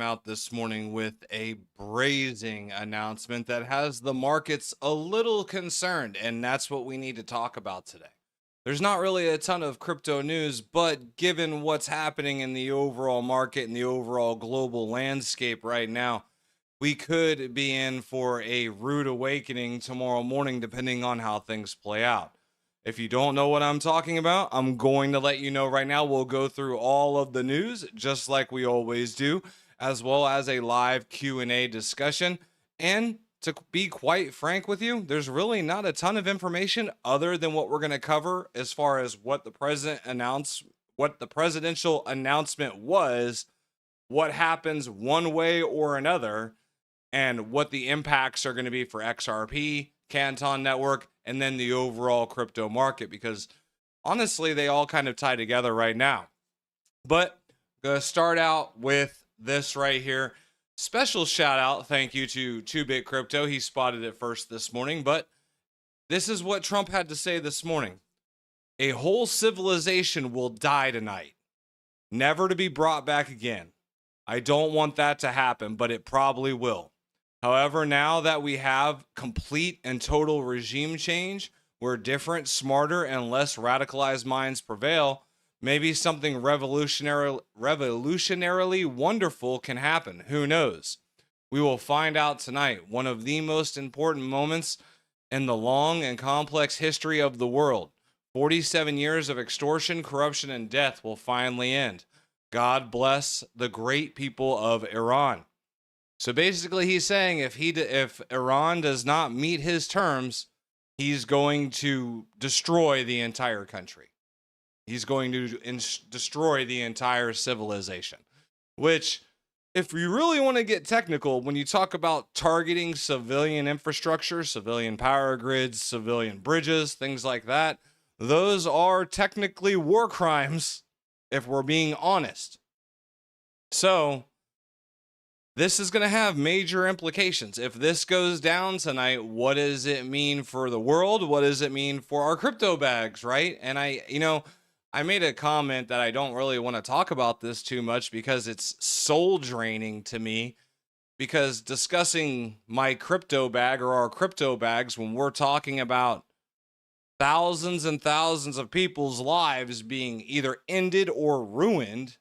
Out this morning with a brazen announcement that has the markets a little concerned, and that's what we need to talk about today. There's not really a ton of crypto news, but given what's happening in the overall market and the overall global landscape right now, we could be in for a rude awakening tomorrow morning, depending on how things play out. If you don't know what I'm talking about, I'm going to let you know right now. We'll go through all of the news just like we always do, as well as a live Q&A discussion. And to be quite frank with you, there's really not a ton of information other than what we're going to cover as far as what the president announced, what the presidential announcement was, what happens one way or another, and what the impacts are going to be for XRP, Canton Network, and then the overall crypto market, because honestly, they all kind of tie together right now. But I'm going to start out with this right here. Special shout out, thank you to 2Bit Crypto. He spotted it first this morning, but this is what Trump had to say this morning. A whole civilization will die tonight, never to be brought back again. I don't want that to happen, but it probably will. However, now that we have complete and total regime change, where different, smarter, and less radicalized minds prevail, maybe something revolutionarily wonderful can happen. Who knows? We will find out tonight. One of the most important moments in the long and complex history of the world. 47 years of extortion, corruption, and death will finally end. God bless the great people of Iran. So basically, he's saying if Iran does not meet his terms, he's going to destroy the entire country. He's going to destroy the entire civilization. Which, if you really want to get technical, when you talk about targeting civilian infrastructure, civilian power grids, civilian bridges, things like that, those are technically war crimes, if we're being honest. So this is going to have major implications. If this goes down tonight, what does it mean for the world? What does it mean for our crypto bags, right? And I made a comment that I don't really want to talk about this too much because it's soul draining to me, because discussing my crypto bag or our crypto bags when we're talking about thousands and thousands of people's lives being either ended or ruined,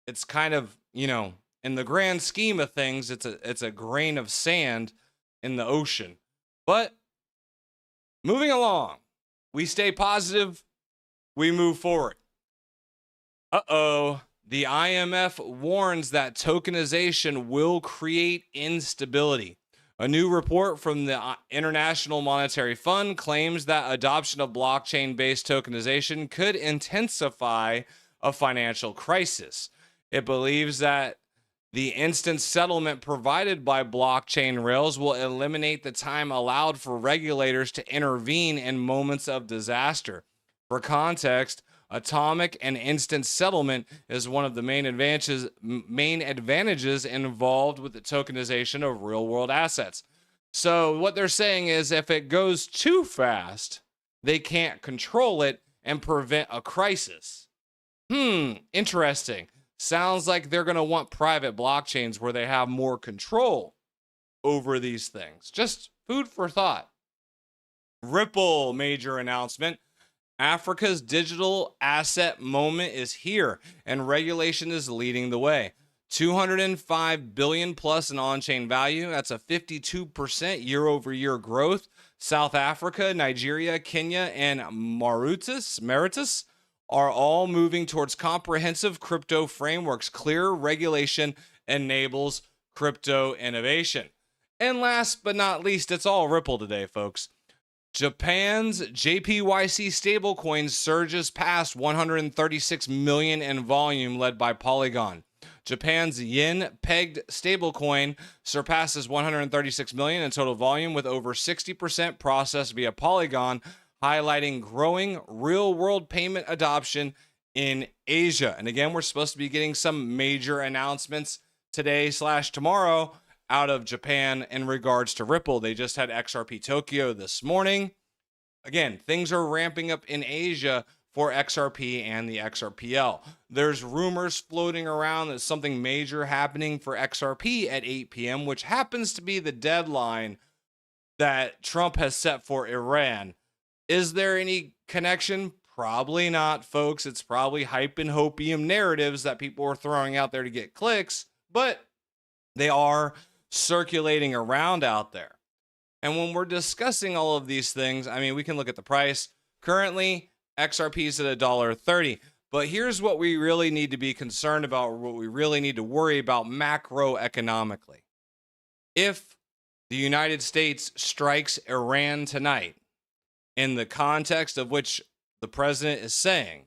it's kind of, in the grand scheme of things, it's a grain of sand in the ocean. But moving along, we stay positive, we move forward. The IMF warns that tokenization will create instability. A new report from the International Monetary Fund claims that adoption of blockchain-based tokenization could intensify a financial crisis. It believes that the instant settlement provided by blockchain rails will eliminate the time allowed for regulators to intervene in moments of disaster. For context, atomic and instant settlement is one of the main advantages involved with the tokenization of real-world assets. So what they're saying is if it goes too fast, they can't control it and prevent a crisis. Interesting. Sounds like they're going to want private blockchains where they have more control over these things. Just food for thought. Ripple major announcement. Africa's digital asset moment is here, and regulation is leading the way. 205 billion plus in on-chain value. That's a 52% year-over-year growth. South Africa, Nigeria, Kenya, and Mauritius are all moving towards comprehensive crypto frameworks. Clear regulation enables crypto innovation. And last but not least, it's all Ripple today, folks. Japan's JPYC stablecoin surges past 136 million in volume, led by Polygon. Japan's yen-pegged stablecoin surpasses 136 million in total volume, with over 60% processed via Polygon, highlighting growing real-world payment adoption in Asia. And again, we're supposed to be getting some major announcements today/tomorrow out of Japan in regards to Ripple. They just had XRP Tokyo this morning. Again, things are ramping up in Asia for XRP and the XRPL. There's rumors floating around that something major happening for XRP at 8 p.m., which happens to be the deadline that Trump has set for Iran. Is there any connection? Probably not, folks. It's probably hype and hopium narratives that people are throwing out there to get clicks, but they are circulating around out there. And when we're discussing all of these things, I mean, we can look at the price. Currently, XRP is at $1.30. But here's what we really need to be concerned about, or what we really need to worry about macroeconomically. If the United States strikes Iran tonight, in the context of which the president is saying,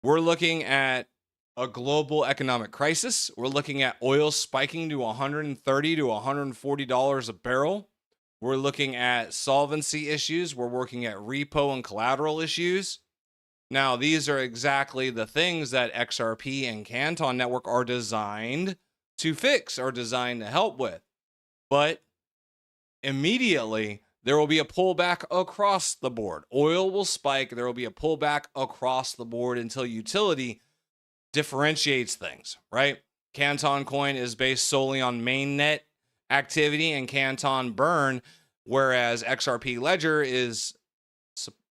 we're looking at a global economic crisis. We're looking at oil spiking to $130 to $140 a barrel. We're looking at solvency issues. We're working at repo and collateral issues. Now, these are exactly the things that XRP and Canton Network are designed to fix, are designed to help with. But immediately, there will be a pullback across the board. Oil will spike. There will be a pullback across the board until utility differentiates things, right? Canton Coin is based solely on mainnet activity and Canton burn, whereas XRP Ledger is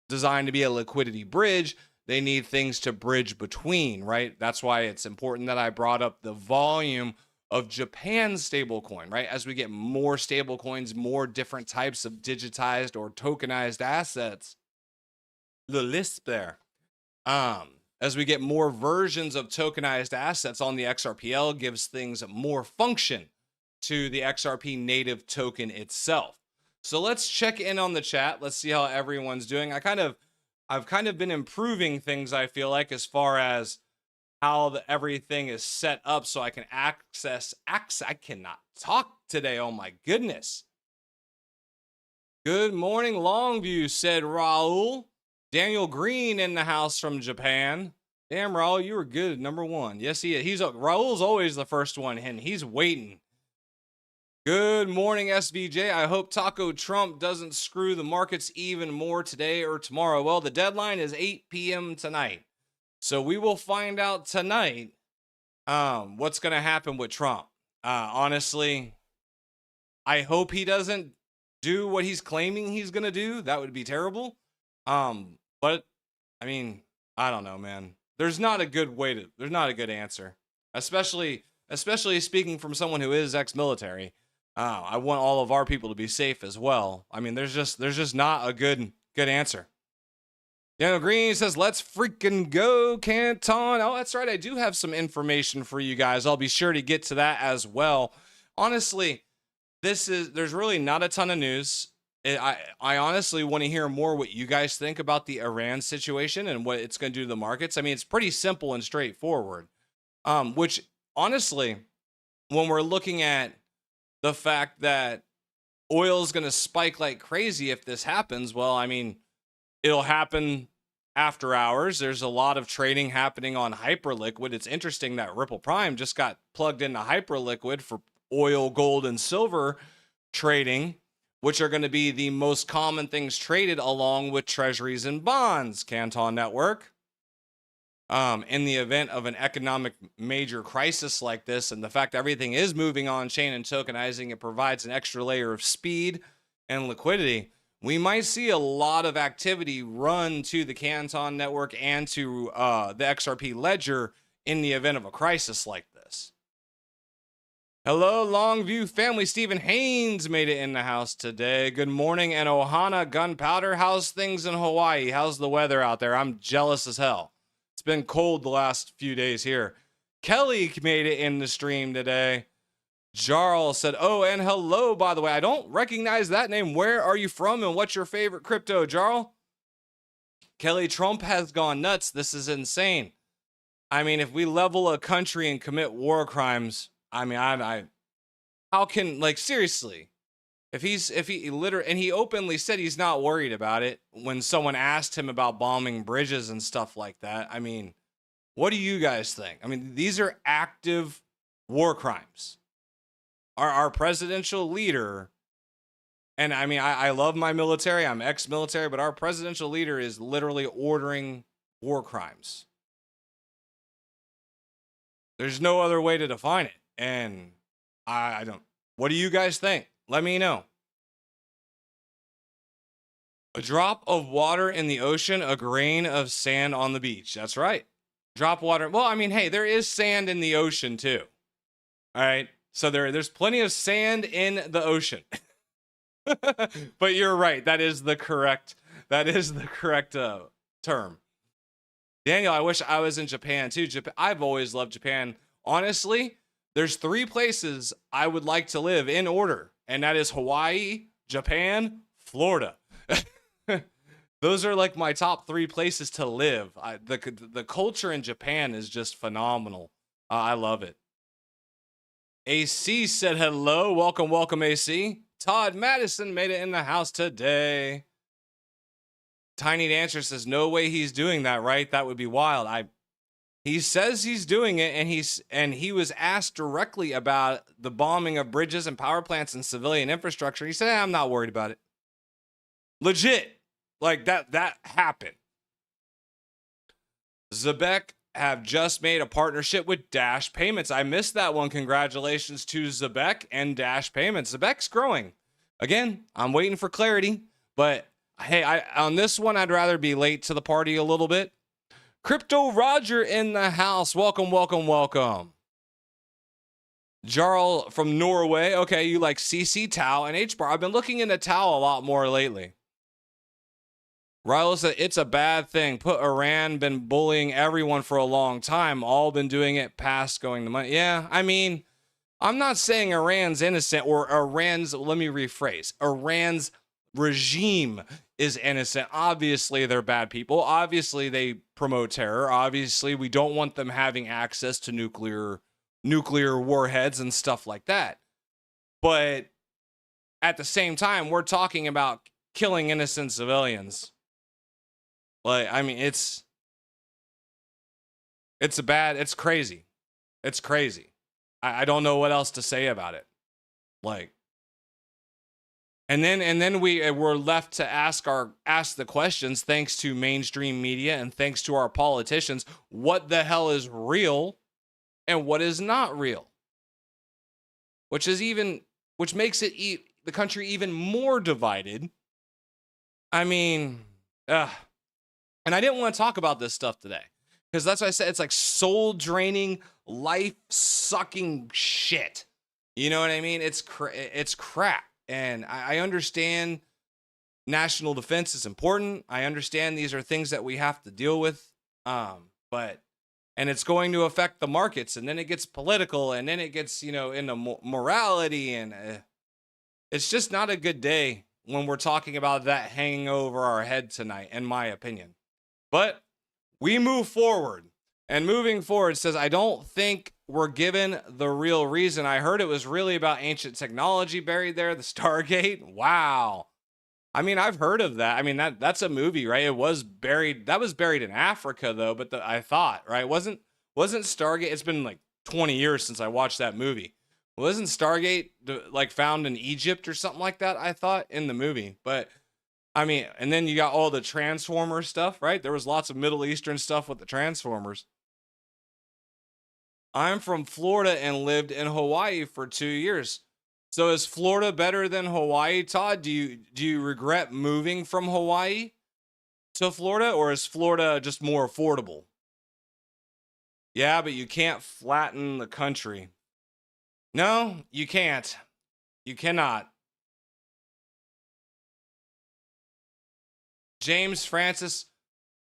designed to be a liquidity bridge. They need things to bridge between, right? That's why it's important that I brought up the volume of Japan's stablecoin, right? As we get more stablecoins, more different types of digitized or tokenized assets, the list there. As we get more versions of tokenized assets on the XRPL, gives things more function to the XRP native token itself. So let's check in on the chat. Let's see how everyone's doing. I've kind of been improving things, I feel like, as far as how everything is set up so I can access. I cannot talk today. Oh my goodness. Good morning, Longview, said Raul. Daniel Green in the house from Japan. Damn, Raul, you were good. Number one. Yes, he is. Raul's always the first one, and he's waiting. Good morning, SVJ. I hope Taco Trump doesn't screw the markets even more today or tomorrow. Well, the deadline is 8 p.m. tonight. So we will find out tonight what's going to happen with Trump. Honestly, I hope he doesn't do what he's claiming he's going to do. That would be terrible. But I mean, I don't know, man. There's not a good answer, especially speaking from someone who is ex-military. I want all of our people to be safe as well. I mean, there's just not a good answer. Daniel Green says, let's freaking go, Canton. Oh, that's right. I do have some information for you guys. I'll be sure to get to that as well. Honestly, there's really not a ton of news. I honestly want to hear more what you guys think about the Iran situation and what it's going to do to the markets. I mean, it's pretty simple and straightforward. Which honestly, when we're looking at the fact that oil is going to spike like crazy if this happens, well, I mean, it'll happen after hours. There's a lot of trading happening on Hyperliquid. It's interesting that Ripple Prime just got plugged into Hyperliquid for oil, gold, and silver trading, which are going to be the most common things traded along with treasuries and bonds, Canton Network. In the event of an economic major crisis like this, and the fact that everything is moving on chain and tokenizing, it provides an extra layer of speed and liquidity. We might see a lot of activity run to the Canton Network and to the XRP Ledger in the event of a crisis like this. Hello, Longview family. Stephen Haynes made it in the house today. Good morning, and Ohana Gunpowder. How's things in Hawaii? How's the weather out there? I'm jealous as hell. It's been cold the last few days here. Kelly made it in the stream today. Jarl said, oh, and hello, by the way. I don't recognize that name. Where are you from, and what's your favorite crypto, Jarl? Kelly, Trump has gone nuts. This is insane. I mean, if we level a country and commit war crimes, I mean, how can, like, seriously, if he literally, and he openly said he's not worried about it when someone asked him about bombing bridges and stuff like that. I mean, what do you guys think? I mean, these are active war crimes. Our presidential leader And I mean, I love my military. I'm ex-military, but our presidential leader is literally ordering war crimes. There's no other way to define it. And I don't. What do you guys think? Let me know. A drop of water in the ocean, a grain of sand on the beach. That's right. Drop water. Well, I mean, hey, there is sand in the ocean too. All right. So there's plenty of sand in the ocean. But you're right. That is the correct term. Daniel, I wish I was in Japan too. I've always loved Japan. Honestly, there's 3 places I would like to live in order, and that is Hawaii, Japan, Florida. Those are like my top 3 places to live. The culture in Japan is just phenomenal. I love it. AC said hello. Welcome, welcome, AC. Todd Madison made it in the house today. Tiny Dancer says, no way he's doing that, right? That would be wild. He says he's doing it, and he was asked directly about the bombing of bridges and power plants and civilian infrastructure. He said, I'm not worried about it. Legit. Like that happened. Zebek have just made a partnership with Dash Payments. I missed that one. Congratulations to Zebek and Dash Payments. Zebek's growing. Again, I'm waiting for clarity, but hey, on this one, I'd rather be late to the party a little bit. Crypto Roger in the house. Welcome, welcome, welcome. Jarl from Norway. Okay, you like CC, Tau, and H-Bar. I've been looking into Tau a lot more lately. Rilo said, it's a bad thing. Put Iran, been bullying everyone for a long time. All been doing it past going to money. Yeah, I mean, I'm not saying Iran's innocent or Iran's, let me rephrase. Iran's regime is innocent. Obviously, they're bad people. Obviously, they promote terror. Obviously, we don't want them having access to nuclear warheads and stuff like that. But at the same time, we're talking about killing innocent civilians. Like, I mean, it's crazy. It's crazy. I don't know what else to say about it. Like, and then we're left to ask the questions, thanks to mainstream media and thanks to our politicians, what the hell is real and what is not real? Which makes it the country even more divided. I mean, and I didn't want to talk about this stuff today because that's why I said it's like soul draining, life sucking shit. You know what I mean? It's crap. And I understand national defense is important. I understand these are things that we have to deal with. But it's going to affect the markets, and then it gets political, and then it gets, into morality, and it's just not a good day when we're talking about that hanging over our head tonight, in my opinion. But we move forward, and moving forward says, I don't think we're given the real reason. I heard it was really about ancient technology buried there, the Stargate. Wow. I mean, I've heard of that. I mean, that's a movie, right? It was buried. That was buried in Africa, though. But I thought, right? Wasn't Stargate? It's been like 20 years since I watched that movie. Wasn't Stargate like found in Egypt or something like that? I thought in the movie. But I mean, and then you got all the Transformer stuff, right? There was lots of Middle Eastern stuff with the Transformers. I'm from Florida and lived in Hawaii for 2 years. So is Florida better than Hawaii, Todd? Do you regret moving from Hawaii to Florida, or is Florida just more affordable? Yeah, but you can't flatten the country. No, you can't. You cannot. James Francis,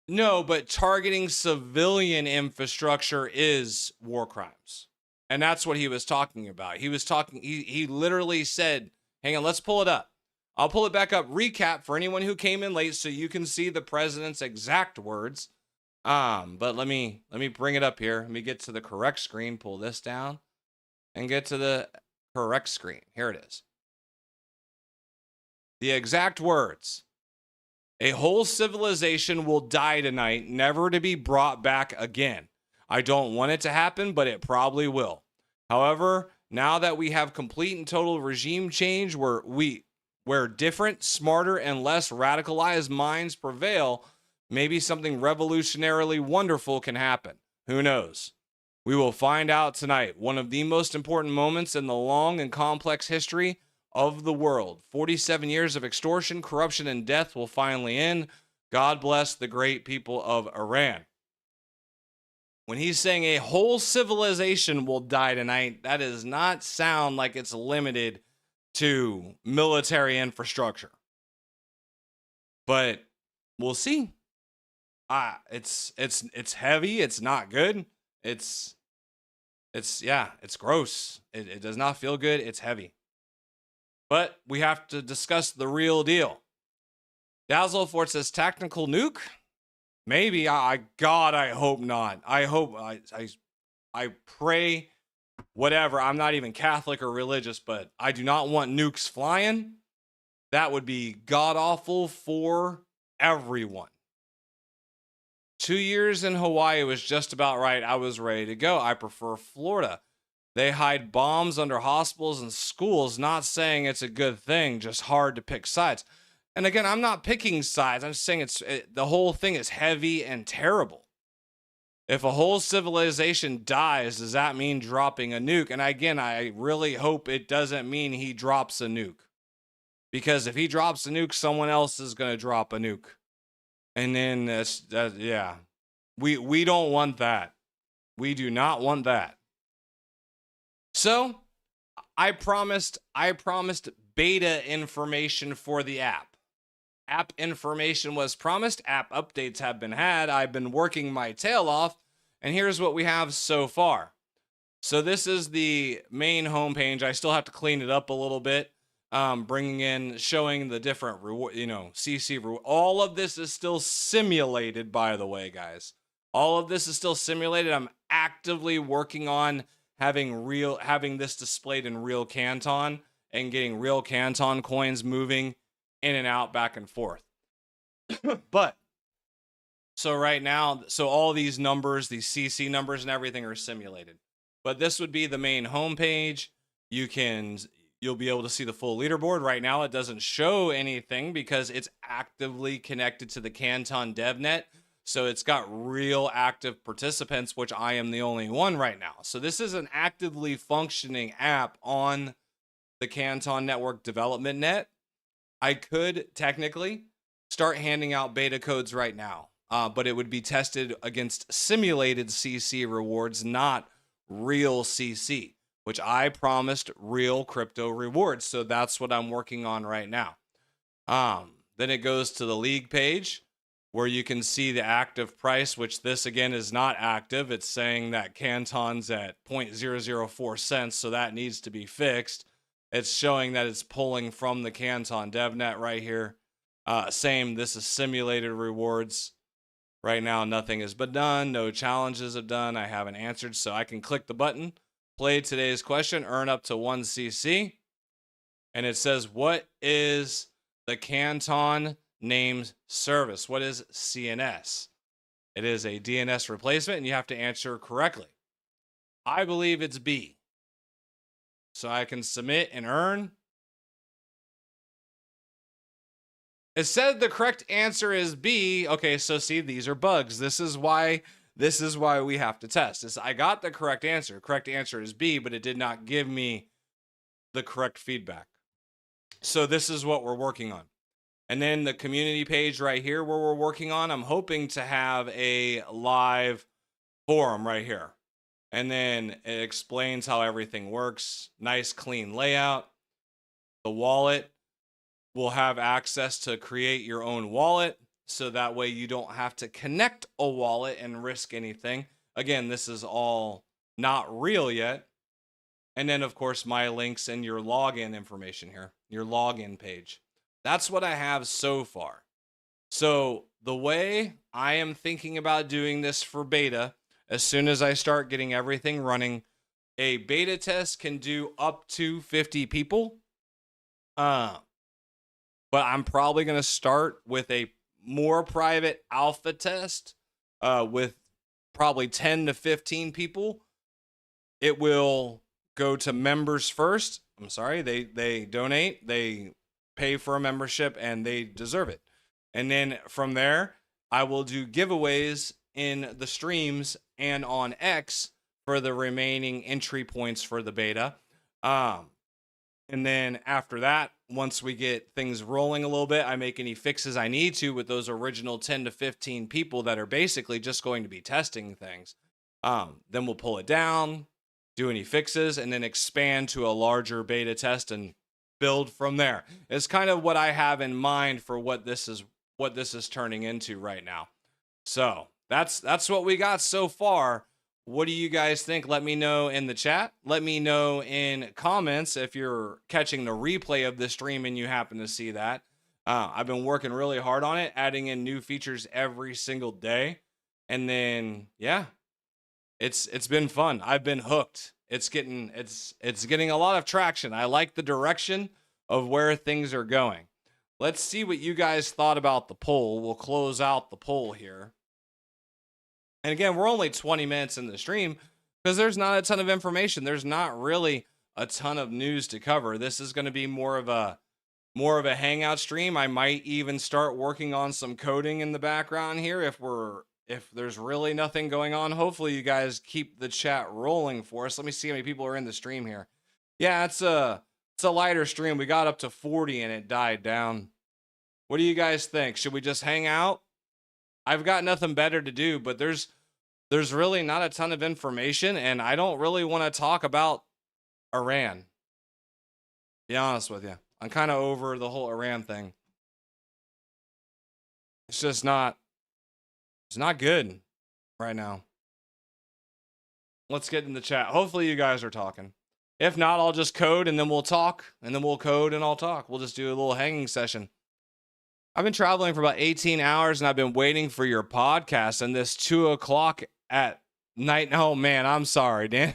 no, but targeting civilian infrastructure is war crimes. And that's what he was talking about. He literally said, hang on, let's pull it up. I'll pull it back up. Recap for anyone who came in late so you can see the president's exact words. But let me bring it up here. Let me get to the correct screen, pull this down, and get to the correct screen. Here it is. The exact words. A whole civilization will die tonight, never to be brought back again. I don't want it to happen, but it probably will. However, now that we have complete and total regime change, we where different, smarter, and less radicalized minds prevail, maybe something revolutionarily wonderful can happen. Who knows? We will find out tonight. One of the most important moments in the long and complex history of the world. 47 years of extortion, corruption, and death will finally end. God bless the great people of Iran. When he's saying a whole civilization will die tonight, that does not sound like it's limited to military infrastructure. But we'll see. It's heavy. It's not good. It's gross. It does not feel good. It's heavy. But we have to discuss the real deal. Dazzlefort says tactical nuke. Maybe. God, I hope not. I pray, whatever. I'm not even Catholic or religious, but I do not want nukes flying. That would be god awful for everyone. 2 years in Hawaii was just about right. I was ready to go. I prefer Florida. They hide bombs under hospitals and schools, not saying it's a good thing, just hard to pick sides. And again, I'm not picking sides. I'm just saying the whole thing is heavy and terrible. If a whole civilization dies, does that mean dropping a nuke? And again, I really hope it doesn't mean he drops a nuke. Because if he drops a nuke, someone else is going to drop a nuke. And then yeah, we don't want that. We do not want that. So I promised beta information for the app. App information was promised. App updates have been had. I've been working my tail off, and here's what we have so far. So this is the main homepage. I still have to clean it up a little bit. Bringing in, showing the different reward, CC reward. All of this is still simulated, by the way, guys. All of this is still simulated. I'm actively working on having this displayed in real Canton and getting real Canton coins moving in and out, back and forth. But so right now, all these numbers, these CC numbers and everything are simulated. But this would be the main homepage. You'll be able to see the full leaderboard. Right now, it doesn't show anything because it's actively connected to the Canton DevNet. So it's got real active participants, which I am the only one right now. So this is an actively functioning app on the Canton Network development net. I could technically start handing out beta codes right now, but it would be tested against simulated CC rewards, not real CC. Which I promised real crypto rewards. So that's what I'm working on right now. Then it goes to the league page where you can see the active price, which this again is not active. It's saying that Canton's at 0.004 cents. So that needs to be fixed. It's showing that it's pulling from the Canton DevNet right here. Same, this is simulated rewards. Right now, nothing has been done. No challenges have done. I haven't answered. So I can click the button. Play today's question, earn up to 1 CC. And it says, what is the Canton name service? What is CNS? It is a DNS replacement, and you have to answer correctly. I believe it's B. So I can submit and earn. It said the correct answer is B. Okay, so see, these are bugs. This is why we have to test. I got the correct answer. Correct answer is B, but it did not give me the correct feedback. So this is what we're working on. And then the community page right here where we're working on, I'm hoping to have a live forum right here. And then it explains how everything works. Nice, clean layout. The wallet will have access to create your own wallet. So that way you don't have to connect a wallet and risk anything. Again, this is all not real yet. And then, of course, my links and your login information here, your login page. That's what I have so far. So the way I am thinking about doing this for beta, as soon as I start getting everything running, a beta test can do up to 50 people. But I'm probably going to start with a more private alpha test with probably 10 to 15 people. It will go to members first. I'm sorry, they donate. They pay for a membership and they deserve it. And then from there, I will do giveaways in the streams and on X for the remaining entry points for the beta. And then after that, once we get things rolling a little bit, I make any fixes I need to with those original 10 to 15 people that are basically just going to be testing things. Then we'll pull it down, do any fixes, and then expand to a larger beta test and build from there. It's kind of what I have in mind for what this is turning into right now. So that's what we got so far. What do you guys think? Let me know in the chat. Let me know in comments if you're catching the replay of this stream and you happen to see that. I've been working really hard on it, adding in new features every single day. And then, yeah, it's been fun. I've been hooked. It's getting a lot of traction. I like the direction of where things are going. Let's see what you guys thought about the poll. We'll close out the poll here. And again, we're only 20 minutes in the stream because there's not a ton of information. There's not really a ton of news to cover. This is going to be more of a hangout stream. I might even start working on some coding in the background here if there's really nothing going on. Hopefully you guys keep the chat rolling for us. Let me see how many people are in the stream here. Yeah, it's a lighter stream. We got up to 40 and it died down. What do you guys think? Should we just hang out? I've got nothing better to do, but there's really not a ton of information, and I don't really want to talk about Iran. Be honest with you. I'm kind of over the whole Iran thing. It's not good right now. Let's get in the chat. Hopefully you guys are talking. If not, I'll just code and then we'll talk, and then we'll code and I'll talk. We'll just do a little hanging session. I've been traveling for about 18 hours and I've been waiting for your podcast, and this 2 o'clock at night. Oh man, I'm sorry, Dan.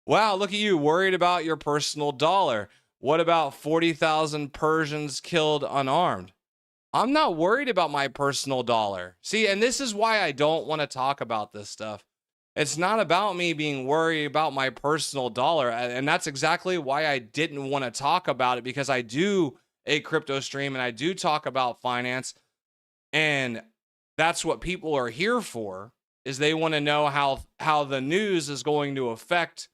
Wow, look at you, worried about your personal dollar. What about 40,000 Persians killed unarmed? I'm not worried about my personal dollar. See, and this is why I don't want to talk about this stuff. It's not about me being worried about my personal dollar. And that's exactly why I didn't want to talk about it, because I do a crypto stream and I do talk about finance, and that's what people are here for, is they want to know how the news is going to affect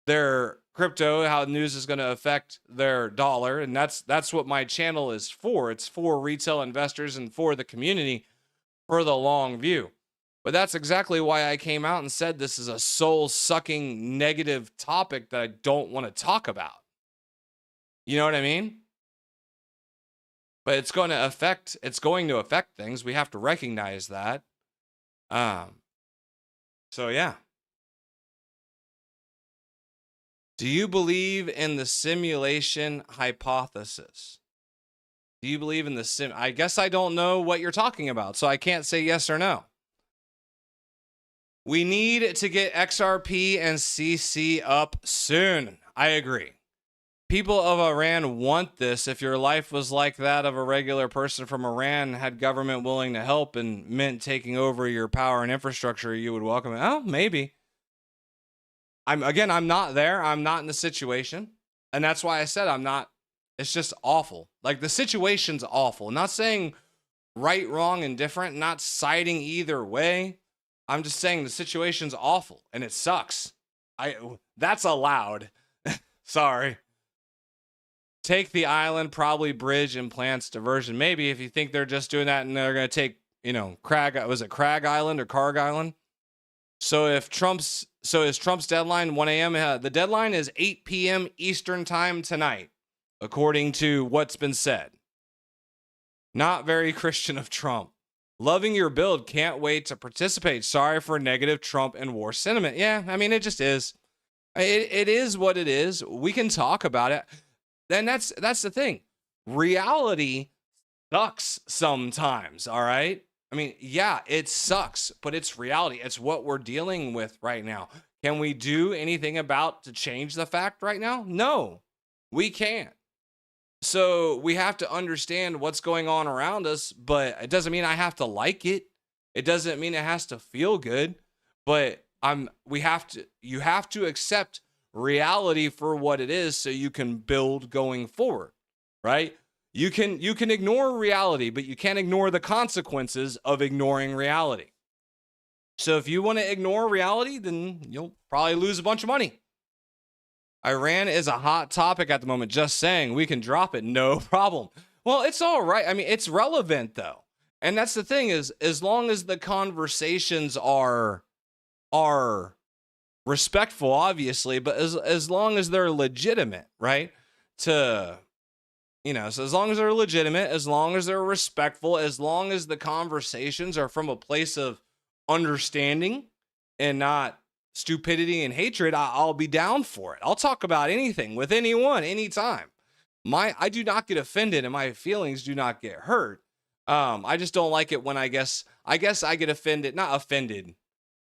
their crypto, how the news is going to affect their dollar. And that's what my channel is for. It's for retail investors and for the community for the long view. But that's exactly why I came out and said this is a soul-sucking negative topic that I don't want to talk about. You know what I mean? But it's going to affect things. We have to recognize that. So yeah. Do you believe in the simulation hypothesis? Do you believe in the I guess I don't know what you're talking about, so I can't say yes or no. We need to get XRP and CC up soon. I agree. People of Iran want this. If your life was like that of a regular person from Iran, had government willing to help and meant taking over your power and infrastructure, you would welcome it. Oh, maybe. I'm not there. I'm not in the situation. And that's why I said I'm not. It's just awful. Like, the situation's awful. Not saying right, wrong, and different. Not siding either way. I'm just saying the situation's awful and it sucks. That's allowed. Sorry. Take the island, probably bridge and plants diversion. Maybe if you think they're just doing that and they're going to take, Crag Island or Karg Island? So is Trump's deadline 1 a.m.? The deadline is 8 p.m. Eastern time tonight, according to what's been said. Not very Christian of Trump. Loving your build, can't wait to participate. Sorry for negative Trump and war sentiment. Yeah, I mean, it just is. It is what it is. We can talk about it. Then that's the thing. Reality sucks sometimes, all right? I mean, yeah, it sucks, but it's reality. It's what we're dealing with right now. Can we do anything to change the fact right now? No, we can't. So we have to understand what's going on around us, but it doesn't mean I have to like it. It doesn't mean it has to feel good, but you have to accept reality for what it is so you can build going forward. right? You can ignore reality, but you can't ignore the consequences of ignoring reality. So if you want to ignore reality, then you'll probably lose a bunch of money. Iran is a hot topic at the moment. Just saying, we can drop it, no problem. Well, it's all right. I mean, it's relevant though. And that's the thing, is as long as the conversations are respectful, obviously, but as long as they're legitimate, right? So as long as they're legitimate, as long as they're respectful, as long as the conversations are from a place of understanding and not stupidity and hatred, I'll be down for it. I'll talk about anything with anyone, anytime. I do not get offended and my feelings do not get hurt. I just don't like it when I guess I get offended, not offended.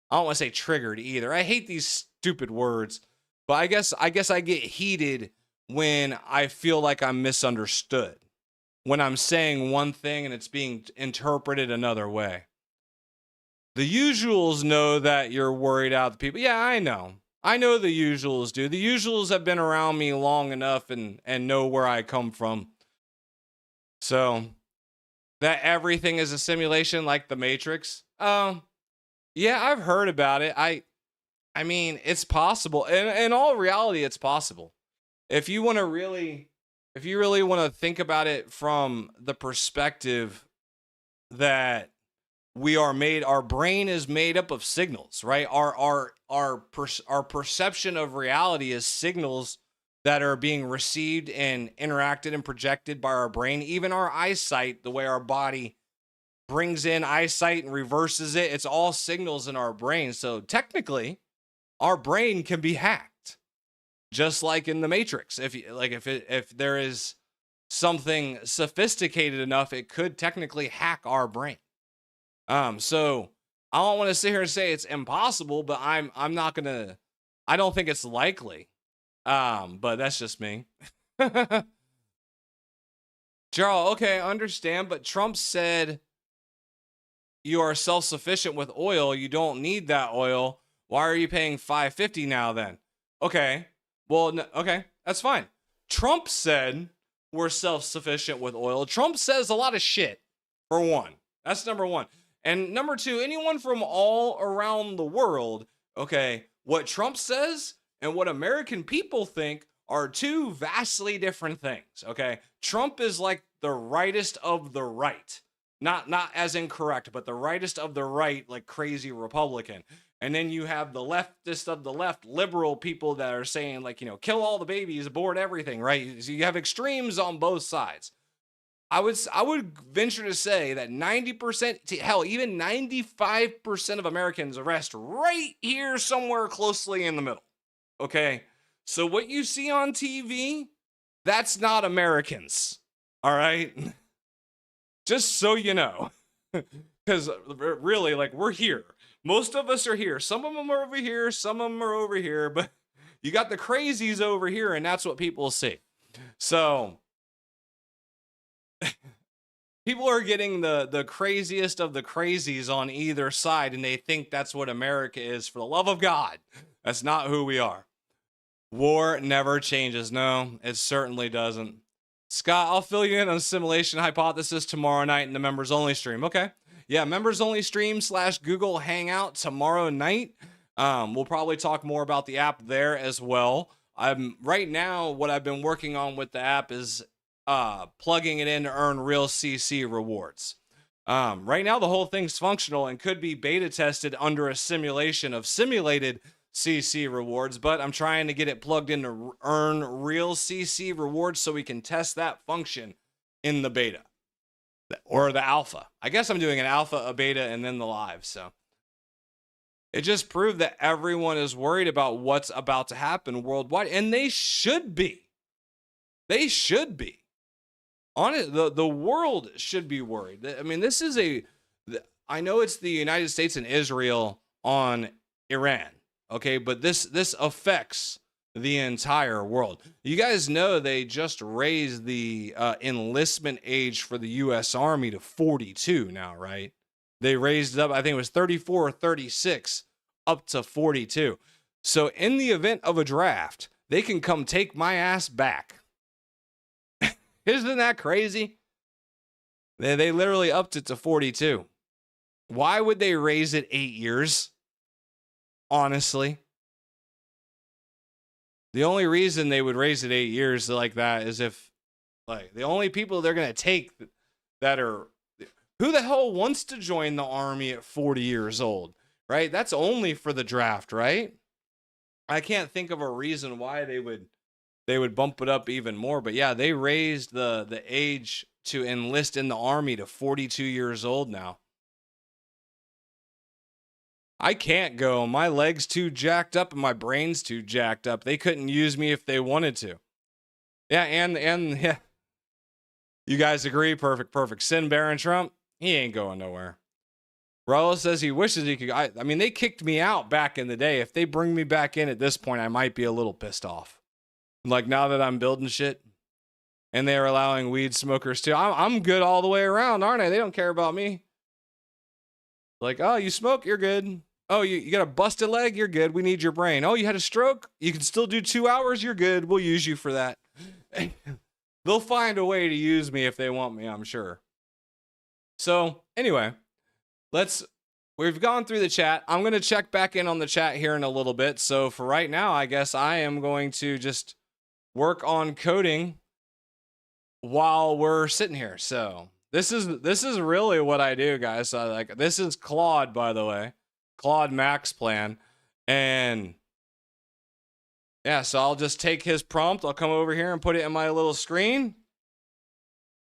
I don't want to say triggered either. I hate these stupid words, but I guess I get heated when I feel like I'm misunderstood, when I'm saying one thing and it's being interpreted another way. The usuals know that you're worried out the people. Yeah, I know. I know the usuals do. The usuals have been around me long enough and know where I come from. So that everything is a simulation like the Matrix. Yeah, I've heard about it. I mean, it's possible. In all reality, it's possible. If you really want to think about it from the perspective that our brain is made up of signals, right? Our perception of reality is signals that are being received and interacted and projected by our brain. Even our eyesight, the way our body brings in eyesight and reverses it, it's all signals in our brain. So technically, our brain can be hacked, just like in the Matrix. If there is something sophisticated enough, it could technically hack our brain. So I don't want to sit here and say it's impossible, but I'm not gonna. I don't think it's likely. But that's just me. Gerald, okay, I understand, but Trump said you are self-sufficient with oil. You don't need that oil. Why are you paying $5.50 now then? Okay. Well, no, okay, that's fine. Trump said we're self-sufficient with oil. Trump says a lot of shit, for one. That's number one. And number two, anyone from all around the world, okay, what Trump says and what American people think are two vastly different things, okay? Trump is like the rightest of the right. Not as incorrect, but the rightest of the right, like crazy Republican. And then you have the leftist of the left, liberal people that are saying, like, kill all the babies, abort everything, right? So you have extremes on both sides. I would venture to say that 90%, hell, even 95% of Americans rest right here somewhere closely in the middle. Okay? So what you see on TV, that's not Americans. All right? Just so you know. Because really, like, we're here. Most of us are here. Some of them are over here. Some of them are over here. But you got the crazies over here, and that's what people see. So people are getting the craziest of the crazies on either side, and they think that's what America is. For the love of God, that's not who we are. War never changes. No, it certainly doesn't. Scott, I'll fill you in on simulation hypothesis tomorrow night in the members only stream. Okay. Yeah, members only stream / Google Hangout tomorrow night. We'll probably talk more about the app there as well. Right now, what I've been working on with the app is plugging it in to earn real CC rewards. Right now, the whole thing's functional and could be beta tested under a simulation of simulated CC rewards, but I'm trying to get it plugged in to earn real CC rewards so we can test that function in the beta or the alpha. I guess I'm doing an alpha, a beta, and then the live. So it just proved that everyone is worried about what's about to happen worldwide, and they should be. They should be. On it, the world should be worried. I mean, this is I know it's the United States and Israel on Iran, okay, but this affects the entire world. You guys know they just raised the enlistment age for the U.S. Army to 42 now, right? They raised it up, I think it was 34 or 36, up to 42. So in the event of a draft, they can come take my ass back. Isn't that crazy? They literally upped it to 42. Why would they raise it 8 years? Honestly. The only reason they would raise it 8 years like that is if, like, the only people they're going to take that are, who the hell wants to join the army at 40 years old, right? That's only for the draft, right? I can't think of a reason why they would bump it up even more. But yeah, they raised the age to enlist in the army to 42 years old now. I can't go. My leg's too jacked up and my brain's too jacked up. They couldn't use me if they wanted to. Yeah, and yeah. You guys agree? Perfect. Send Baron Trump. He ain't going nowhere. Rollo says he wishes he could. I mean, they kicked me out back in the day. If they bring me back in at this point, I might be a little pissed off. Like, now that I'm building shit and they're allowing weed smokers too. I'm good all the way around, aren't I? They don't care about me. Like, oh, you smoke? You're good. Oh, you got a busted leg? You're good. We need your brain. Oh, you had a stroke? You can still do 2 hours? You're good. We'll use you for that. They'll find a way to use me if they want me, I'm sure. So, anyway, we've gone through the chat. I'm going to check back in on the chat here in a little bit. So, for right now, I guess I am going to just work on coding while we're sitting here. So, this is really what I do, guys. So, this is Claude, by the way. Claude Max plan. And yeah, so I'll just take his prompt. I'll come over here and put it in my little screen.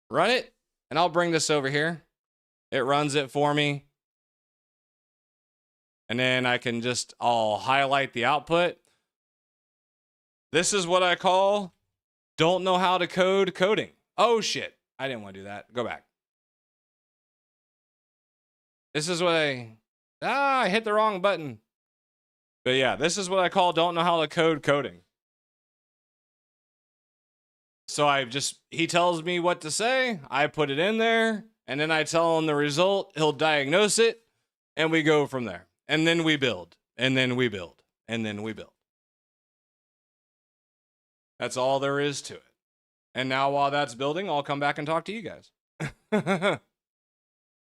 Run it. And I'll bring this over here. It runs it for me. And then I'll highlight the output. This is what I call don't know how to code coding. Oh shit. I didn't want to do that. Go back. This is what I hit the wrong button. But yeah, this is what I call don't know how to code coding. So he tells me what to say, I put it in there, and then I tell him the result, he'll diagnose it, and we go from there. And then we build, and then we build, and then we build. That's all there is to it. And now while that's building, I'll come back and talk to you guys.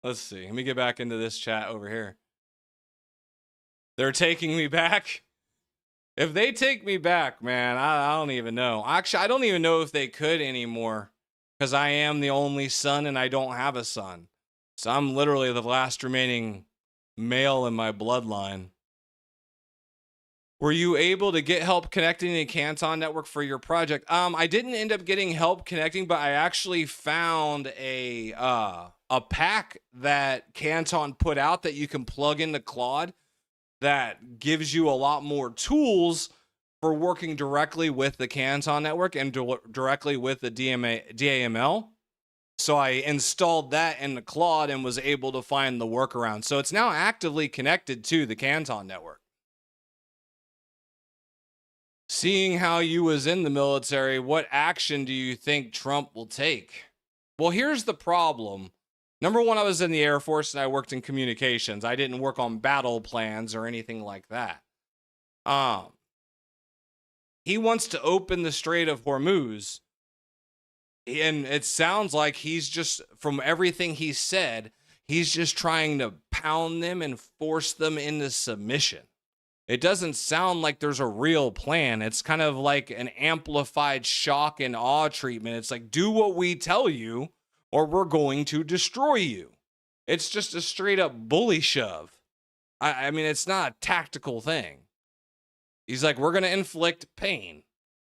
Let's see. Let me get back into this chat over here. They're taking me back. If they take me back, man, I don't even know. Actually, I don't even know if they could anymore because I am the only son and I don't have a son. So I'm literally the last remaining male in my bloodline. Were you able to get help connecting to Canton Network for your project? I didn't end up getting help connecting, but I actually found a pack that Canton put out that you can plug into Claude that gives you a lot more tools for working directly with the Canton Network and directly with the DAML. So I installed that in the Claude and was able to find the workaround. So it's now actively connected to the Canton Network. Seeing how you was in the military, what action do you think Trump will take? Well, here's the problem. Number one, I was in the Air Force and I worked in communications. I didn't work on battle plans or anything like that. He wants to open the Strait of Hormuz. And it sounds like he's just, from everything he said, he's just trying to pound them and force them into submission. It doesn't sound like there's a real plan. It's kind of like an amplified shock and awe treatment. It's like, do what we tell you or we're going to destroy you. It's just a straight up bully shove. I mean, it's not a tactical thing. He's like, we're going to inflict pain.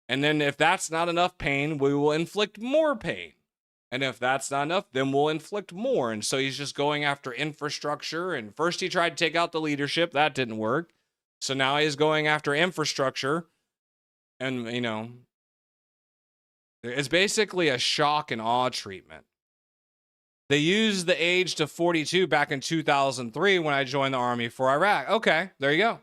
And then if that's not enough pain, we will inflict more pain. And if that's not enough, then we'll inflict more. And so he's just going after infrastructure. And first he tried to take out the leadership. That didn't work. So now he's going after infrastructure. And, you know, it's basically a shock and awe treatment. They used the age to 42 back in 2003 when I joined the Army for Iraq. Okay, there you go.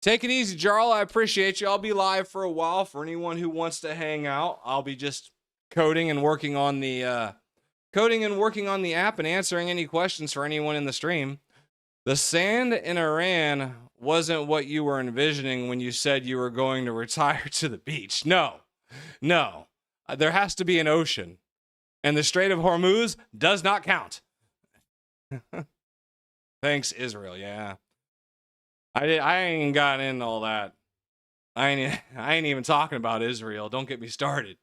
Take it easy, Jarl. I appreciate you. I'll be live for a while for anyone who wants to hang out. I'll be just coding and working on the app and answering any questions for anyone in the stream. The sand in Iran wasn't what you were envisioning when you said you were going to retire to the beach. No. there has to be an ocean, and the Strait of Hormuz does not count. Thanks, Israel. Yeah, I ain't got into all that. I ain't even talking about Israel. Don't get me started.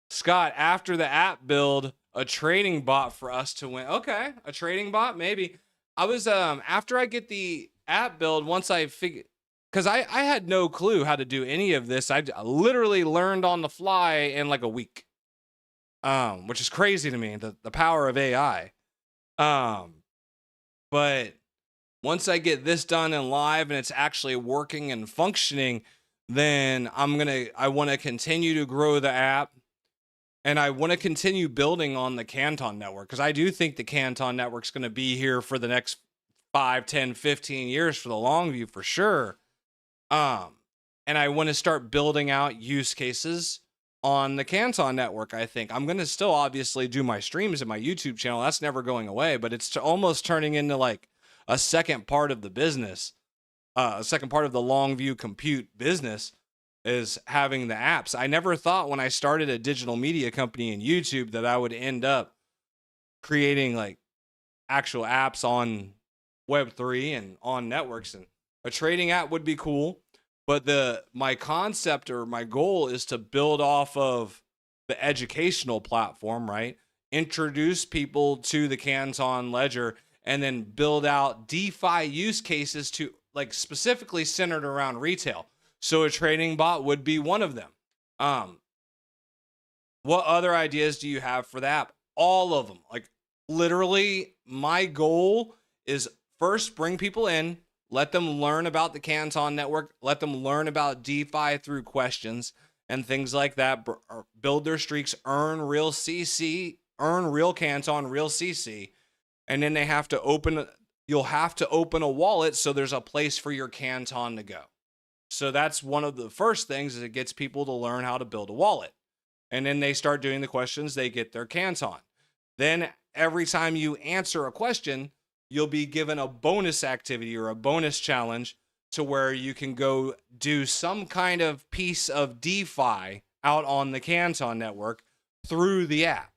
Scott, after the app build, a trading bot for us to win. Okay, a trading bot, maybe. I was after I get the app build, once I figured, because I had no clue how to do any of this. I literally learned on the fly in like a week, which is crazy to me. The power of AI. But once I get this done and live and it's actually working and functioning, then I want to continue to grow the app. And I want to continue building on the Canton Network, because I do think the Canton Network's going to be here for the next 5, 10, 15 years for the long view for sure. And I want to start building out use cases on the Canton Network. I think I'm going to still obviously do my streams and my YouTube channel. That's never going away, but it's almost turning into like a second part of the business, a second part of the long view compute business, is having the apps. I never thought when I started a digital media company in YouTube that I would end up creating like actual apps on Web3 and on networks, and a trading app would be cool. But my concept or my goal is to build off of the educational platform, right? Introduce people to the Canton Ledger and then build out DeFi use cases to like specifically centered around retail. So a trading bot would be one of them. What other ideas do you have for the app? All of them. Like literally, my goal is first bring people in, let them learn about the Canton Network, let them learn about DeFi through questions and things like that, build their streaks, earn real CC, earn real Canton, real CC, and then you'll have to open a wallet so there's a place for your Canton to go. So that's one of the first things, is it gets people to learn how to build a wallet. And then they start doing the questions, they get their Canton. Then every time you answer a question, you'll be given a bonus activity or a bonus challenge to where you can go do some kind of piece of DeFi out on the Canton Network through the app.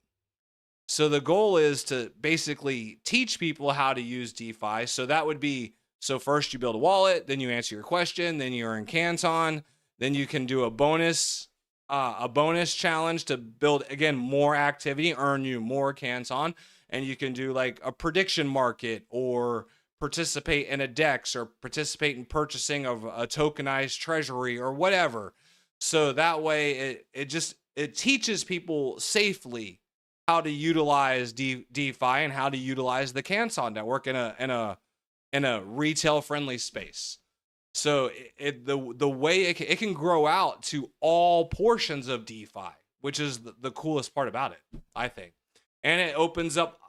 So the goal is to basically teach people how to use DeFi. So that would be, so first you build a wallet, then you answer your question, then you earn Canton, then you can do a bonus challenge to build, again, more activity, earn you more Canton, and you can do like a prediction market or participate in a DEX or participate in purchasing of a tokenized treasury or whatever. So that way it teaches people safely how to utilize DeFi and how to utilize the Canton Network in a retail friendly space. So the way it can grow out to all portions of DeFi, which is the coolest part about it, I think. And it opens up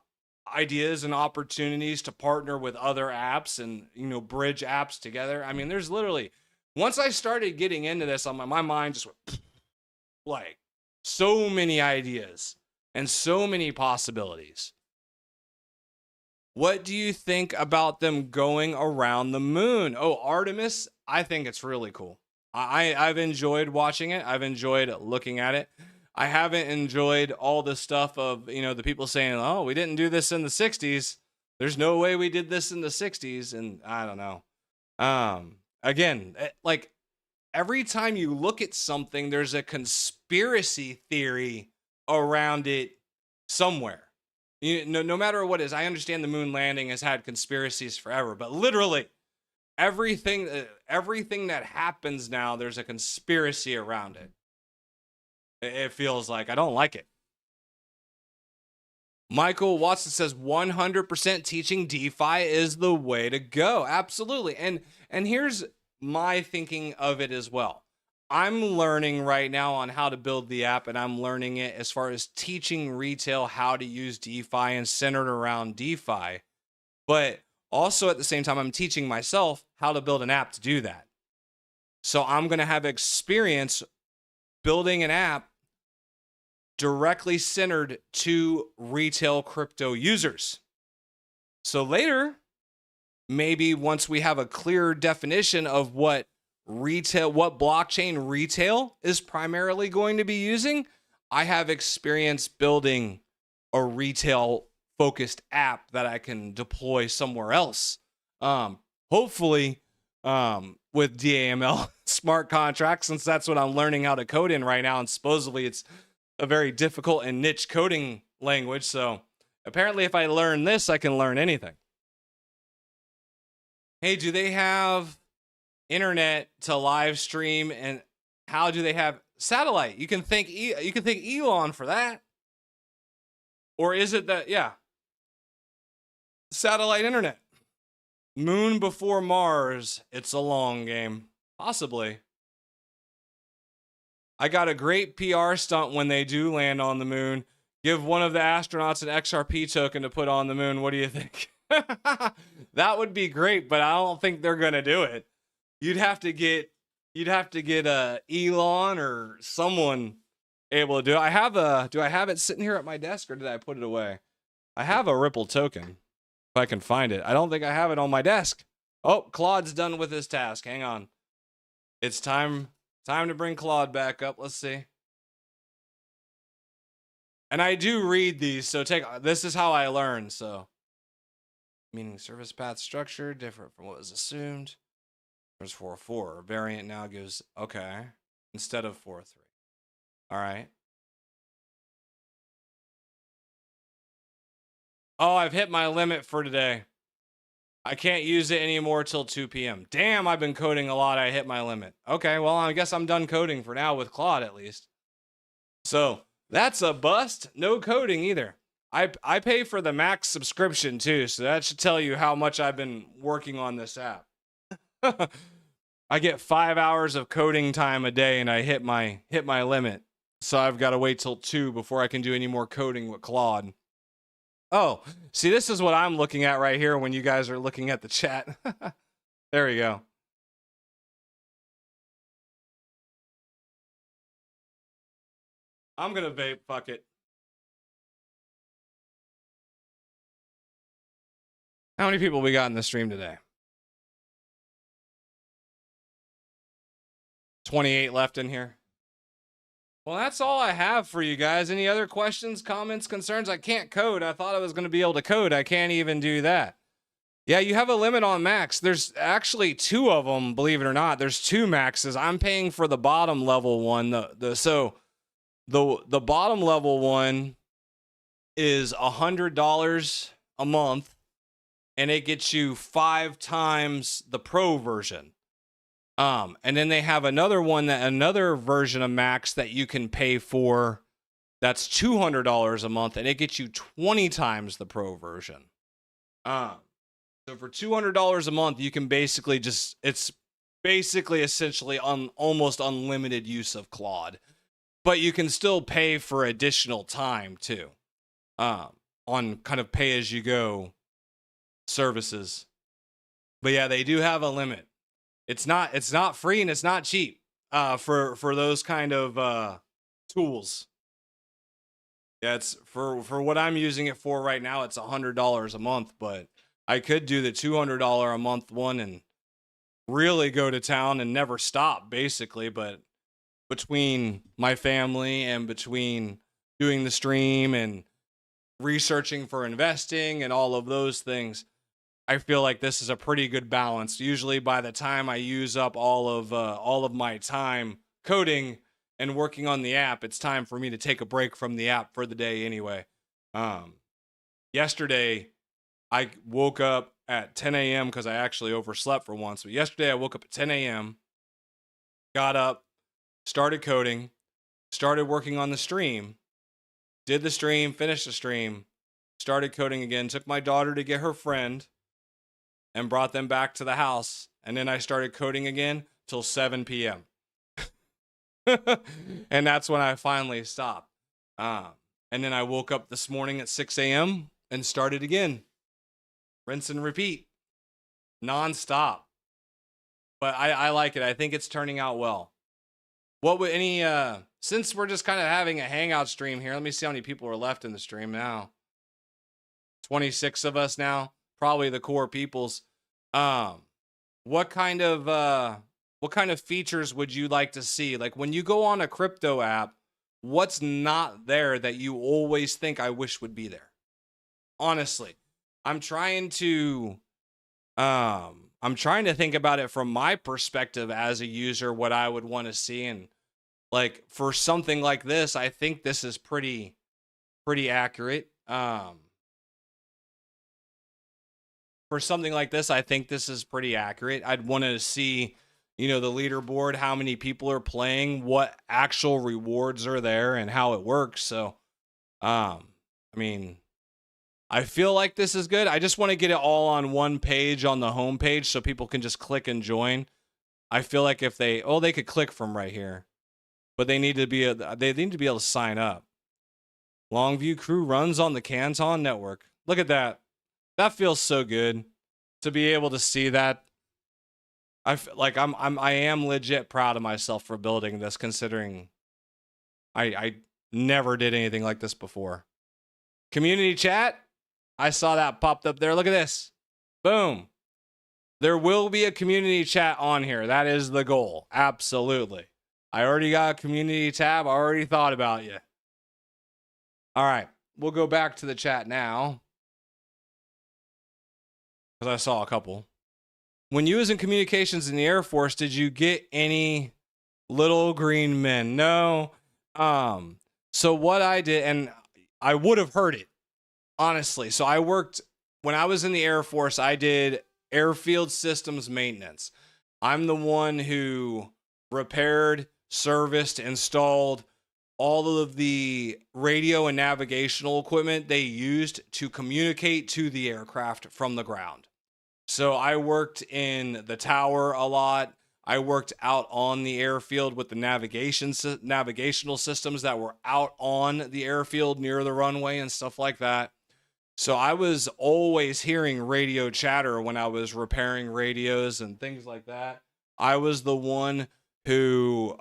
ideas and opportunities to partner with other apps and, bridge apps together. I mean, there's literally, once I started getting into this, my mind just went like so many ideas and so many possibilities. What do you think about them going around the moon? Oh, Artemis, I think it's really cool. I've enjoyed watching it. I've enjoyed looking at it. I haven't enjoyed all the stuff of, the people saying, oh, we didn't do this in the 60s. There's no way we did this in the 60s. And I don't know. Again, like every time you look at something, there's a conspiracy theory around it somewhere. No matter what it is, I understand the moon landing has had conspiracies forever, but literally everything that happens now, there's a conspiracy around it. It feels like I don't like it. Michael Watson says 100% teaching DeFi is the way to go. Absolutely. And here's my thinking of it as well. I'm learning right now on how to build the app, and I'm learning it as far as teaching retail how to use DeFi and centered around DeFi. But also at the same time, I'm teaching myself how to build an app to do that. So I'm going to have experience building an app directly centered to retail crypto users. So later, maybe once we have a clearer definition of what blockchain retail is primarily going to be using, I have experience building a retail focused app that I can deploy somewhere else. Hopefully, with DAML smart contracts, since that's what I'm learning how to code in right now. And supposedly it's a very difficult and niche coding language. So apparently if I learn this, I can learn anything. Hey, do they have internet to live stream, and how do they have satellite? You can thank Elon for that. Or is it that, yeah, satellite internet? Moon before Mars. It's a long game. Possibly. I got a great PR stunt when they do land on the moon. Give one of the astronauts an XRP token to put on the moon. What do you think? That would be great, but I don't think they're gonna do it. You'd have to get Elon or someone able to do it. Do I have it sitting here at my desk, or did I put it away? I have a Ripple token. If I can find it. I don't think I have it on my desk. Oh, Claude's done with his task. Hang on. It's time to bring Claude back up. Let's see. And I do read these, so this is how I learn, so. Meaning service path structure, different from what was assumed. There's 4-4. Variant now gives, okay, instead of 4-3. All right. Oh, I've hit my limit for today. I can't use it anymore till 2 p.m. Damn, I've been coding a lot. I hit my limit. Okay, well, I guess I'm done coding for now with Claude at least. So that's a bust. No coding either. I pay for the max subscription too, so that should tell you how much I've been working on this app. I get 5 hours of coding time a day, and I hit my limit. So I've got to wait till 2 before I can do any more coding with Claude. Oh, see, this is what I'm looking at right here when you guys are looking at the chat. There we go. I'm gonna vape, fuck it. How many people we got in the stream today? 28 left in here. Well, that's all I have for you guys. Any other questions, comments, concerns? I can't code. I thought I was going to be able to code. I can't even do that. Yeah, you have a limit on max. There's actually 2 of them, believe it or not. There's 2 maxes. I'm paying for the bottom level one. The bottom level one is $100 a month, and it gets you 5 times the pro version. And then they have another version of Max that you can pay for. That's $200 a month, and it gets you 20 times the pro version. So for $200 a month, you can basically it's basically essentially almost unlimited use of Claude, but you can still pay for additional time too, on kind of pay as you go services. But yeah, they do have a limit. It's not free, and it's not cheap for those kind of tools. Yeah, it's for what I'm using it for right now. It's $100 a month, but I could do the $200 a month one and really go to town and never stop, basically. But between my family and between doing the stream and researching for investing and all of those things, I feel like this is a pretty good balance. Usually by the time I use up all of my time coding and working on the app, it's time for me to take a break from the app for the day anyway. Yesterday, I woke up at 10 a.m. because I actually overslept for once. But yesterday, I woke up at 10 a.m., got up, started coding, started working on the stream, did the stream, finished the stream, started coding again, took my daughter to get her friend, and brought them back to the house. And then I started coding again till 7 p.m. And that's when I finally stopped. And then I woke up this morning at 6 a.m. and started again. Rinse and repeat. Non-stop. But I like it. I think it's turning out well. What would since we're just kind of having a hangout stream here, let me see how many people are left in the stream now. 26 of us now. Probably the core peoples. What kind of features would you like to see? Like when you go on a crypto app, what's not there that you always think I wish would be there? Honestly, I'm trying to think about it from my perspective as a user, what I would want to see. And like for something like this, I think this is pretty accurate. For something like this, I think this is pretty accurate. I'd want to see, the leaderboard, how many people are playing, what actual rewards are there, and how it works. So, I mean, I feel like this is good. I just want to get it all on one page on the home page so people can just click and join. I feel like if they could click from right here, but they need to be able to sign up. Longview crew runs on the Canton Network. Look at that. That feels so good to be able to see that. I am legit proud of myself for building this, considering I never did anything like this before. Community chat. I saw that popped up there. Look at this. Boom. There will be a community chat on here. That is the goal. Absolutely. I already got a community tab. I already thought about you. All right. We'll go back to the chat now, because I saw a couple. When you was in communications in the Air Force, did you get any little green men? No. So what I did, and I would have heard it, honestly. So I worked, when I was in the Air Force, I did airfield systems maintenance. I'm the one who repaired, serviced, installed all of the radio and navigational equipment they used to communicate to the aircraft from the ground. So I worked in the tower a lot. I worked out on the airfield with the navigational systems that were out on the airfield near the runway and stuff like that. So I was always hearing radio chatter when I was repairing radios and things like that. I was the one who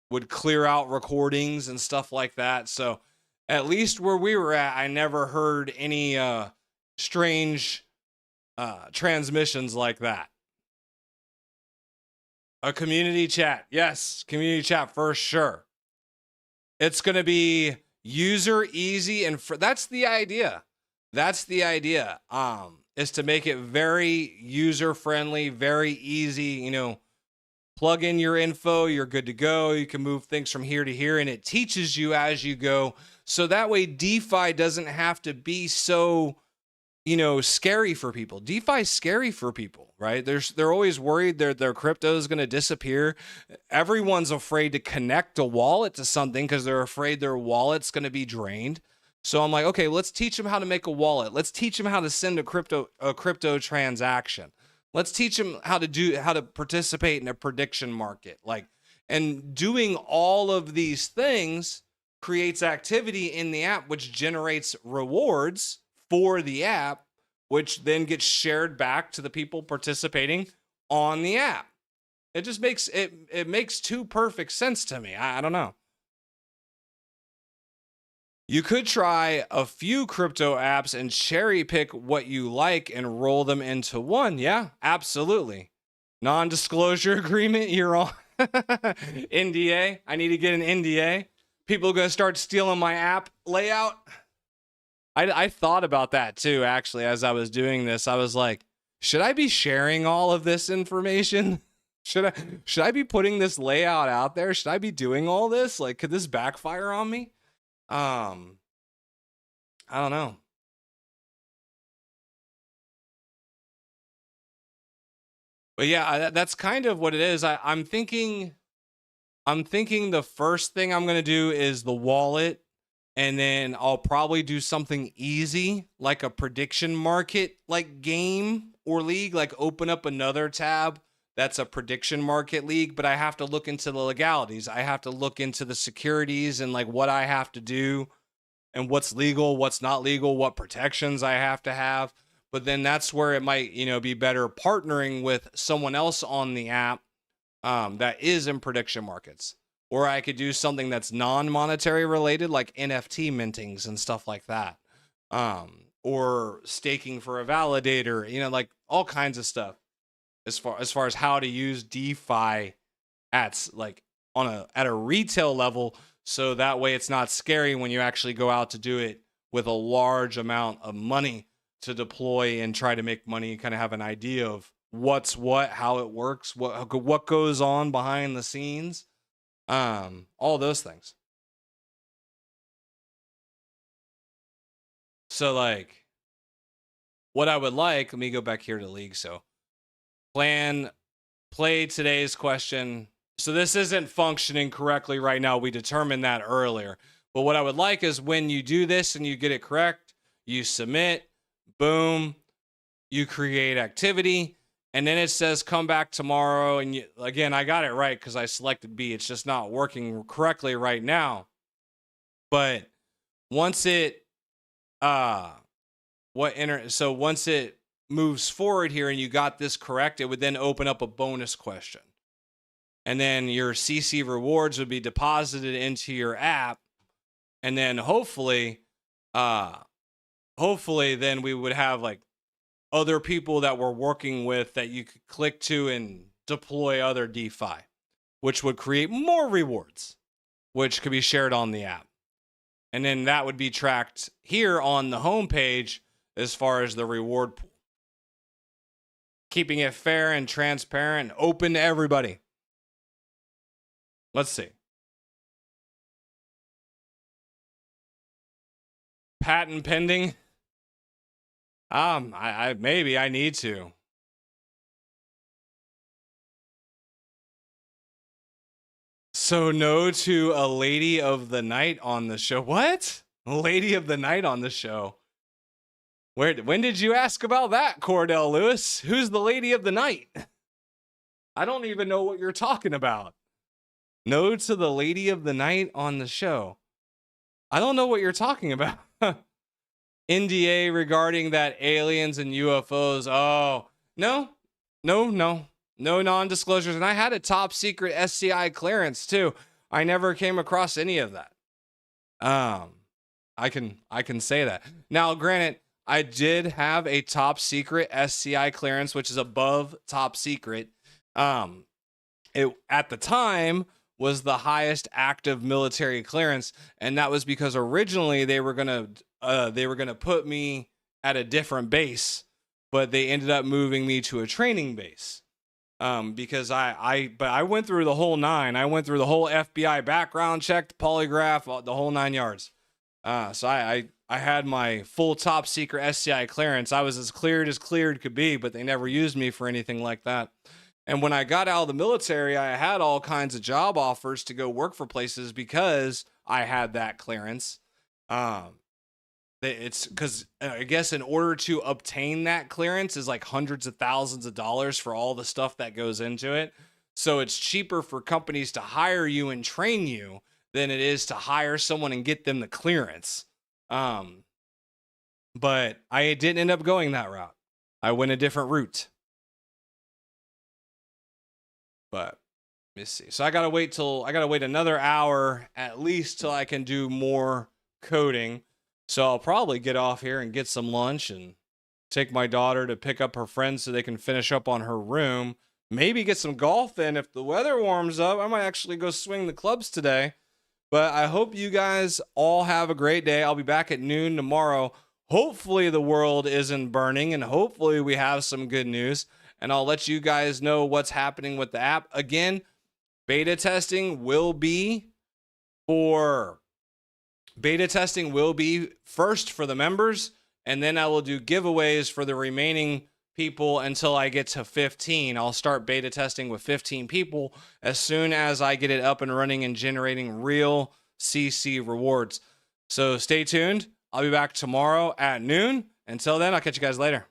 would clear out recordings and stuff like that. So at least where we were at, I never heard any strange transmissions like that. A community chat. Yes, community chat for sure. It's going to be user easy, and that's the idea. That's the idea. Is to make it very user friendly, very easy, plug in your info, you're good to go. You can move things from here to here, and it teaches you as you go. So that way DeFi doesn't have to be so, scary for people. DeFi is scary for people, right? They're always worried their crypto is going to disappear. Everyone's afraid to connect a wallet to something because they're afraid their wallet's going to be drained. So I'm like, okay, let's teach them how to make a wallet. Let's teach them how to send a crypto transaction. Let's teach them how to participate in a prediction market. And doing all of these things creates activity in the app, which generates rewards for the app, which then gets shared back to the people participating on the app. It just makes it makes too perfect sense to me. I don't know. You could try a few crypto apps and cherry pick what you like and roll them into one. Yeah, absolutely. Non-disclosure agreement, you're on. NDA. I need to get an NDA. People are going to start stealing my app layout. I thought about that too, actually, as I was doing this. I was like, should I be sharing all of this information? Should I be putting this layout out there? Should I be doing all this? Like, could this backfire on me? I don't know. But yeah, that's kind of what it is. I'm thinking the first thing I'm going to do is the wallet. And then I'll probably do something easy, like a prediction market, like game or league, like open up another tab that's a prediction market league. But I have to look into the legalities. I have to look into the securities and like what I have to do and what's legal, what's not legal, what protections I have to have. But then that's where it might, be better partnering with someone else on the app that is in prediction markets. Or I could do something that's non-monetary related, like NFT mintings and stuff like that. Or staking for a validator, like all kinds of stuff as far as how to use DeFi at like at a retail level, so that way it's not scary when you actually go out to do it with a large amount of money to deploy and try to make money. Kind of have an idea of what's what, how it works, what goes on behind the scenes, all those things. So like what I would like, let me go back here to league. So play today's question. So this isn't functioning correctly right now. We determined that earlier. But what I would like is when you do this and you get it correct, you submit, boom, you create activity, and then it says come back tomorrow. And again, I got it right because I selected B. It's just not working correctly right now. But once it so once it moves forward here and you got this correct, it would then open up a bonus question. And then your CC rewards would be deposited into your app. And then hopefully then we would have like other people that we're working with that you could click to and deploy other DeFi, which would create more rewards, which could be shared on the app. And then that would be tracked here on the homepage as far as the reward pool. Keeping it fair and transparent and open to everybody. Let's see. Patent pending. Maybe I need to. So no to a lady of the night on the show. What? A lady of the night on the show. When did you ask about that, Cordell Lewis? Who's the lady of the night? I don't even know what you're talking about. No to the lady of the night on the show. I don't know what you're talking about. NDA regarding that aliens and UFOs. Oh, no non-disclosures. And I had a top secret SCI clearance too. I never came across any of that. I can say that. Now, granted, I did have a top secret SCI clearance, which is above top secret. It at the time was the highest active military clearance, and that was because originally they were gonna put me at a different base, but they ended up moving me to a training base. Because I went through the whole nine. I went through the whole FBI background check, the polygraph, the whole 9 yards. So I had my full top secret SCI clearance. I was as cleared could be, but they never used me for anything like that. And when I got out of the military, I had all kinds of job offers to go work for places because I had that clearance. It's because I guess in order to obtain that clearance is like hundreds of thousands of dollars for all the stuff that goes into it. So it's cheaper for companies to hire you and train you than it is to hire someone and get them the clearance. But I didn't end up going that route. I went a different route. But let me see. So I gotta wait another hour at least till I can do more coding. So I'll probably get off here and get some lunch and take my daughter to pick up her friends so they can finish up on her room. Maybe get some golf in if the weather warms up. I might actually go swing the clubs today. But I hope you guys all have a great day. I'll be back at noon tomorrow. Hopefully the world isn't burning and hopefully we have some good news. And I'll let you guys know what's happening with the app. Again, beta testing will be first for the members, and then I will do giveaways for the remaining people until I get to 15. I'll start beta testing with 15 people as soon as I get it up and running and generating real CC rewards. So stay tuned. I'll be back tomorrow at noon. Until then, I'll catch you guys later.